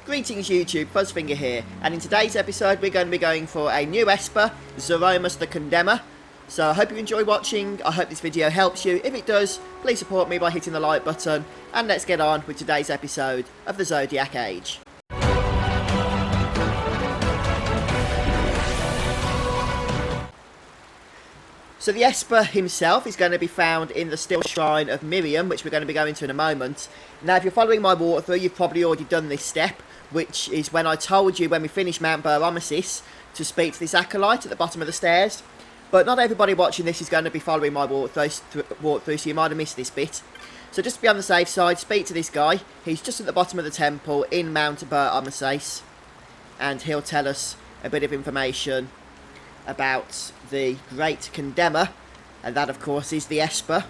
Greetings YouTube, Fuzzfinger here, and in today's episode we're going to be going for a new Esper, Zeromus the Condemner. So I hope you enjoy watching, I hope this video helps you. If it does, please support me by hitting the like button, and let's get on with today's episode of the Zodiac Age. So the Esper himself is going to be found in the Stilshrine of Miriam, which we're going to be going to in a moment. Now if you're following my walkthrough, you've probably already done this step, which is when I told you when we finished Mt Bur-Omisace to speak to this Acolyte at the bottom of the stairs. But not everybody watching this is going to be following my walkthrough, so you might have missed this bit. So just to be on the safe side, speak to this guy. He's just at the bottom of the temple in Mt Bur-Omisace, and he'll tell us a bit of information about the Great Condemner, and that of course is the Esper.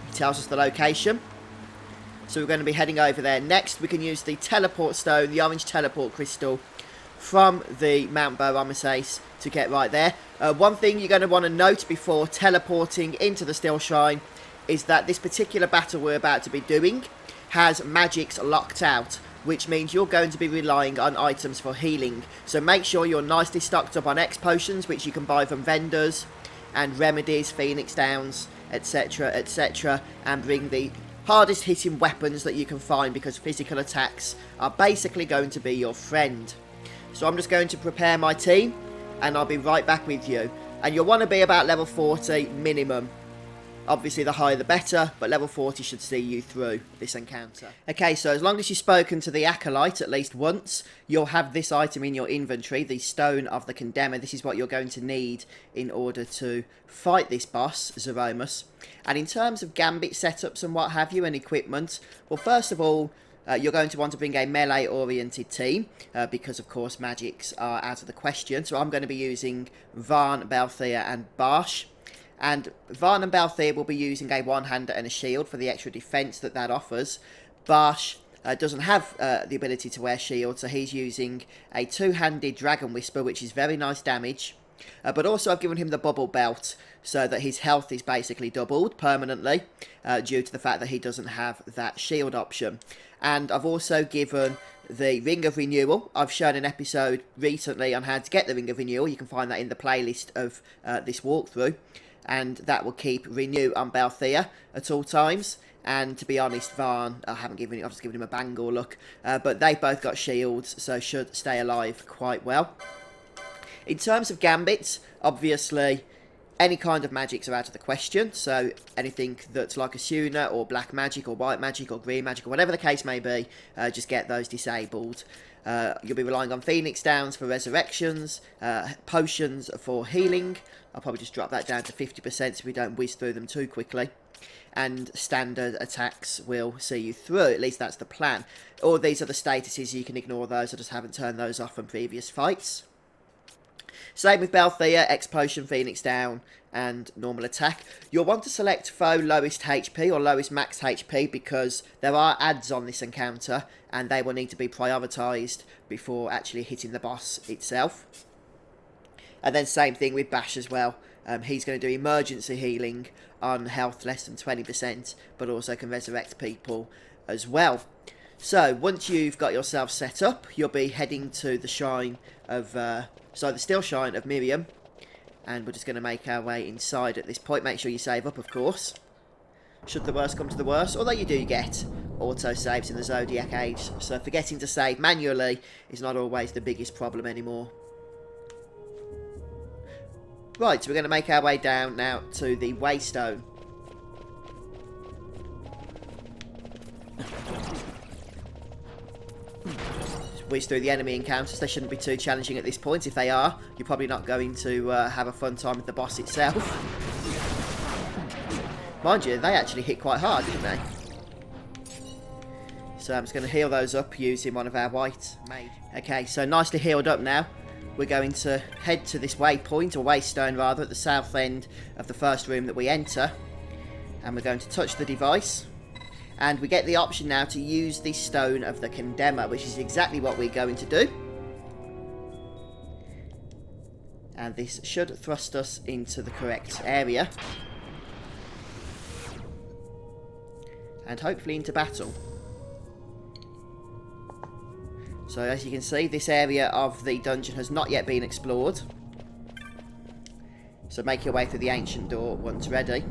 He tells us the location. So we're going to be heading over there. Next we can use the teleport stone, the orange teleport crystal from the Mt Bur-Omisace to get right there. One thing you're going to want to note before teleporting into the Stilshrine is that this particular battle we're about to be doing has magics locked out, which means you're going to be relying on items for healing. So make sure you're nicely stocked up on X potions, which you can buy from vendors, and remedies, phoenix downs, etc, etc, and bring the hardest hitting weapons that you can find, because physical attacks are basically going to be your friend. So I'm just going to prepare my team, and I'll be right back with you. And you'll want to be about level 40 minimum. Obviously the higher the better, but level 40 should see you through this encounter. Okay, so as long as you've spoken to the Acolyte at least once, you'll have this item in your inventory, the Stone of the Condemner. This is what you're going to need in order to fight this boss, Zeromus. And in terms of Gambit setups and what have you, and equipment, well, first of all, you're going to want to bring a melee-oriented team, because of course magics are out of the question. So I'm going to be using Varn, Balthier and Barsh. And Varn and Balthier will be using a one-hander and a shield for the extra defense that offers. Barsh doesn't have the ability to wear shield, so he's using a two-handed Dragon Whisper, which is very nice damage. But also I've given him the bubble belt, so that his health is basically doubled permanently, due to the fact that he doesn't have that shield option. And I've also given the Ring of Renewal. I've shown an episode recently on how to get the Ring of Renewal. You can find that in the playlist of this walkthrough. And that will keep Renew on Balthier at all times. And to be honest, Varn, I've just given him a Bangor look. But they both got shields, so should stay alive quite well. In terms of Gambits, obviously, any kind of magics are out of the question. So anything that's like a Suna, or black magic, or white magic, or green magic, or whatever the case may be, just get those disabled. You'll be relying on Phoenix Downs for resurrections, potions for healing. I'll probably just drop that down to 50% so we don't whiz through them too quickly. And standard attacks will see you through, at least that's the plan. All these are the statuses, you can ignore those, I just haven't turned those off from previous fights. Same with Balthier, X Potion, Phoenix Down, and normal attack. You'll want to select foe lowest HP or lowest max HP, because there are adds on this encounter, and they will need to be prioritised before actually hitting the boss itself. And then same thing with Bash as well. He's going to do emergency healing on health less than 20%, but also can resurrect people as well. So once you've got yourself set up, you'll be heading to the shrine of, the Stilshrine of Miriam, and we're just going to make our way inside at this point. Make sure you save up, of course, should the worst come to the worst, although you do get auto saves in the Zodiac Age, so forgetting to save manually is not always the biggest problem anymore. Right, so we're going to make our way down now to the Waystone. Whiz through the enemy encounters. They shouldn't be too challenging at this point. If they are, you're probably not going to have a fun time with the boss itself. Mind you, they actually hit quite hard, didn't they? So I'm just going to heal those up using one of our white mage. Okay, so nicely healed up now. We're going to head to this waypoint, or waystone rather, at the south end of the first room that we enter. And we're going to touch the device. And we get the option now to use the Stone of the Condemner, which is exactly what we're going to do. And this should thrust us into the correct area. And hopefully into battle. So as you can see, this area of the dungeon has not yet been explored. So make your way through the ancient door once ready.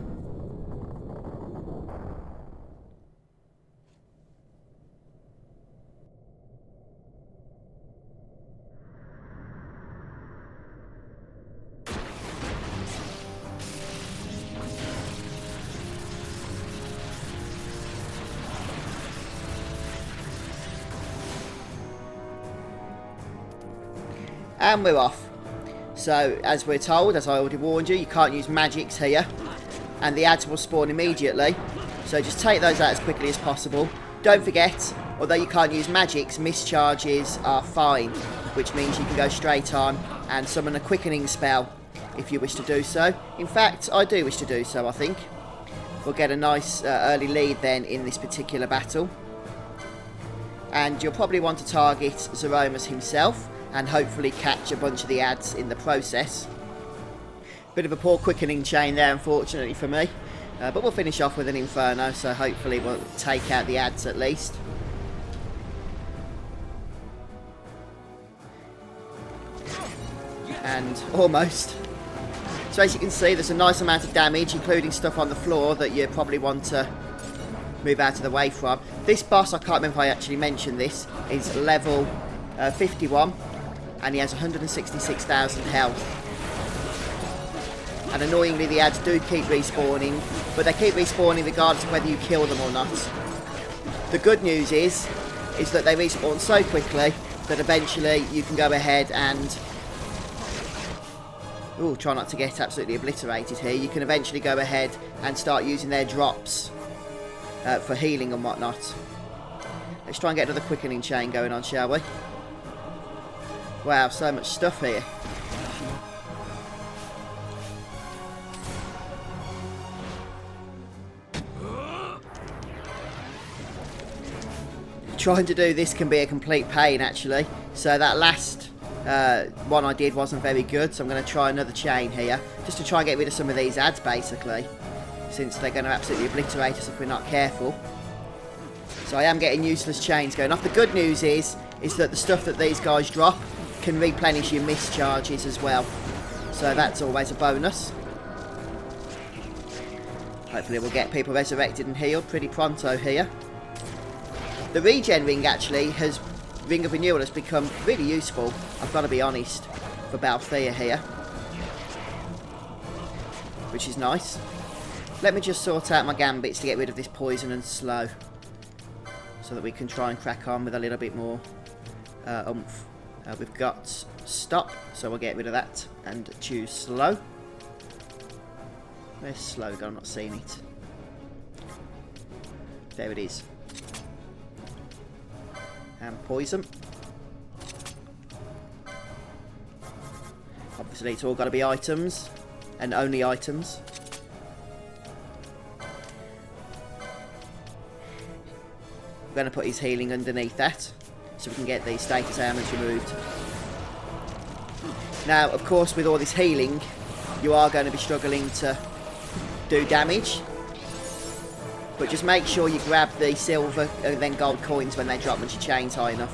And we're off. So, as we're told, as I already warned you, you can't use magics here. And the ads will spawn immediately. So just take those out as quickly as possible. Don't forget, although you can't use magics, mischarges are fine. Which means you can go straight on and summon a quickening spell if you wish to do so. In fact, I do wish to do so, I think. We'll get a nice early lead then in this particular battle. And you'll probably want to target Zeromus himself. And hopefully catch a bunch of the ads in the process. Bit of a poor quickening chain there, unfortunately for me. But we'll finish off with an Inferno, so hopefully we'll take out the ads at least. And almost. So as you can see, there's a nice amount of damage, including stuff on the floor that you probably want to move out of the way from. This boss, I can't remember if I actually mentioned this, is level 51. And he has 166,000 health. And annoyingly, the ads do keep respawning, but they keep respawning regardless of whether you kill them or not. The good news is that they respawn so quickly that eventually you can go ahead and... Ooh, try not to get absolutely obliterated here. You can eventually go ahead and start using their drops for healing and whatnot. Let's try and get another quickening chain going on, shall we? Wow, so much stuff here. Trying to do this can be a complete pain, actually. So that last one I did wasn't very good, so I'm going to try another chain here. Just to try and get rid of some of these ads, basically. Since they're going to absolutely obliterate us if we're not careful. So I am getting useless chains going off. The good news is that the stuff that these guys drop can replenish your mischarges as well. So that's always a bonus. Hopefully we'll get people resurrected and healed pretty pronto here. The regen ring actually Ring of Renewal has become really useful, I've got to be honest, for Balthea here. Which is nice. Let me just sort out my Gambits to get rid of this poison and slow. So that we can try and crack on with a little bit more oomph. We've got stop, so we'll get rid of that and choose slow. Where's slow gone? I'm not seeing it. There it is. And poison. Obviously it's all got to be items, and only items. I'm going to put his healing underneath that, so we can get these status ailments removed. Now, of course, with all this healing, you are going to be struggling to do damage. But just make sure you grab the silver and then gold coins when they drop once your chain's high enough.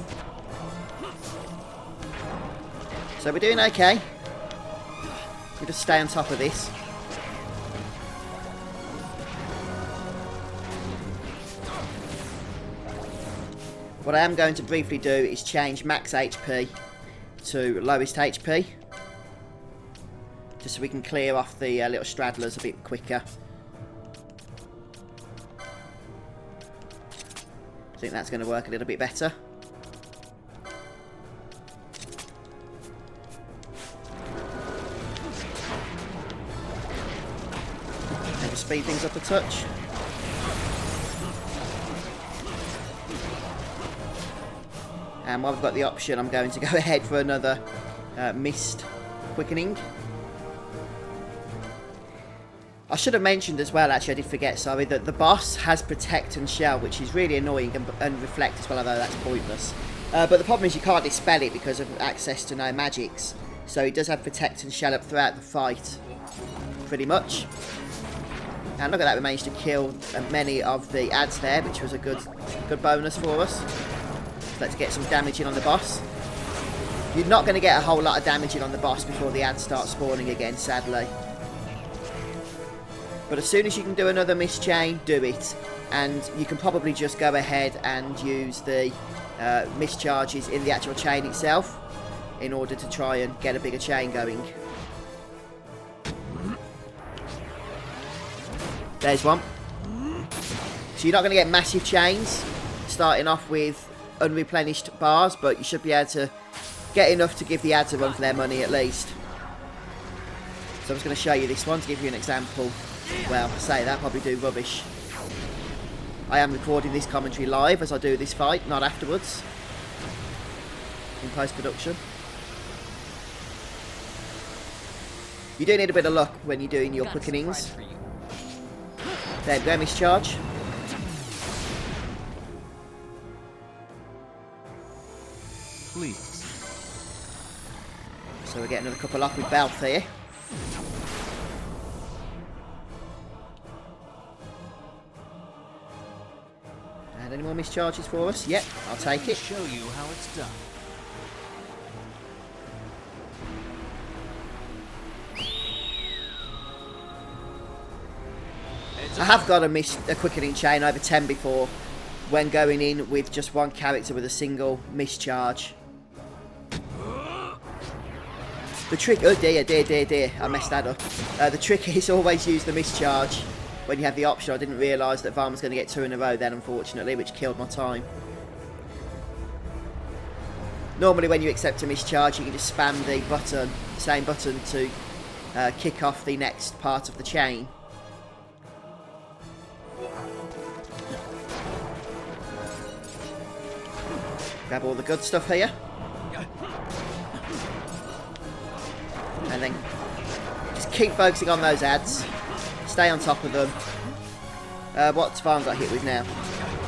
So we're doing okay. We'll just stay on top of this. What I am going to briefly do is change max HP to lowest HP. Just so we can clear off the little straddlers a bit quicker. I think that's going to work a little bit better. Maybe speed things up a touch. And while I've got the option, I'm going to go ahead for another mist quickening. I should have mentioned as well, actually I did forget, sorry, that the boss has Protect and Shell, which is really annoying, and Reflect as well, although that's pointless. But the problem is you can't dispel it because of access to no magics. So he does have Protect and Shell up throughout the fight, pretty much. And look at that, we managed to kill many of the ads there, which was a good bonus for us. So let's get some damage in on the boss. You're not going to get a whole lot of damage in on the boss before the ads start spawning again, sadly. But as soon as you can do another mist chain, do it. And you can probably just go ahead and use the mist charges in the actual chain itself in order to try and get a bigger chain going. There's one. So you're not going to get massive chains starting off with unreplenished bars, but you should be able to get enough to give the ads a run for their money at least. So I'm just going to show you this one to give you an example. Well, I say that, probably do rubbish. I am recording this commentary live as I do this fight, not afterwards. In post-production. You do need a bit of luck when you're doing your quickenings. There we go, mischarge. Please. So we're getting another couple off with Belth here. And any more mischarges for us? Yep, I'll take it. Show you how it's done. I have got a quickening chain over 10 before when going in with just one character with a single mischarge. The trick... Oh dear, I messed that up. The trick is always use the mischarge when you have the option. I didn't realise that Varn was going to get 2 in a row then, unfortunately, which killed my time. Normally when you accept a mischarge, you can just spam the button, same button, to kick off the next part of the chain. Grab all the good stuff here. And then just keep focusing on those ads. Stay on top of them. What's Varn got hit with now?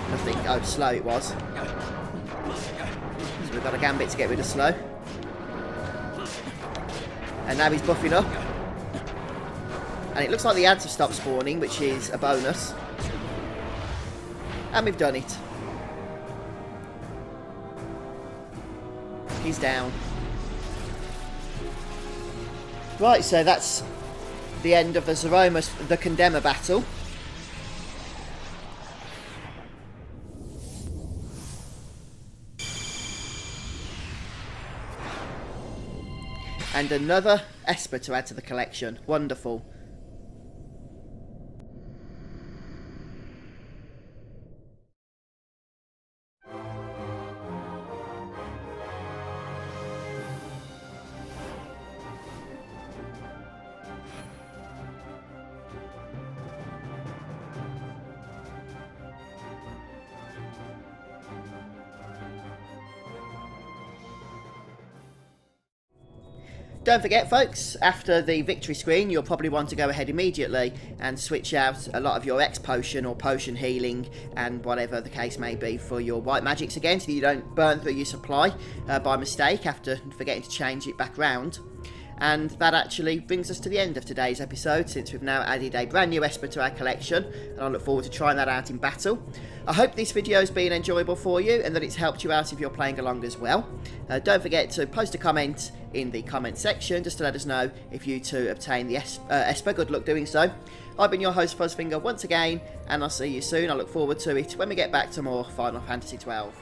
Nothing. Oh, slow it was. So we've got a Gambit to get rid of slow. And now he's buffing up. And it looks like the ads have stopped spawning, which is a bonus. And we've done it. He's down. Right, so that's the end of the Zeromus, the Condemner battle. And another Esper to add to the collection. Wonderful. Don't forget, folks, after the victory screen, you'll probably want to go ahead immediately and switch out a lot of your X potion or potion healing and whatever the case may be for your white magics again, so that you don't burn through your supply by mistake after forgetting to change it back round. And that actually brings us to the end of today's episode, since we've now added a brand new Esper to our collection, and I look forward to trying that out in battle. I hope this video has been enjoyable for you and that it's helped you out if you're playing along as well. Don't forget to post a comment in the comment section just to let us know if you too obtain the Esper. Good luck doing so. I've been your host Fuzzfinger once again, and I'll see you soon. I look forward to it when we get back to more Final Fantasy XII.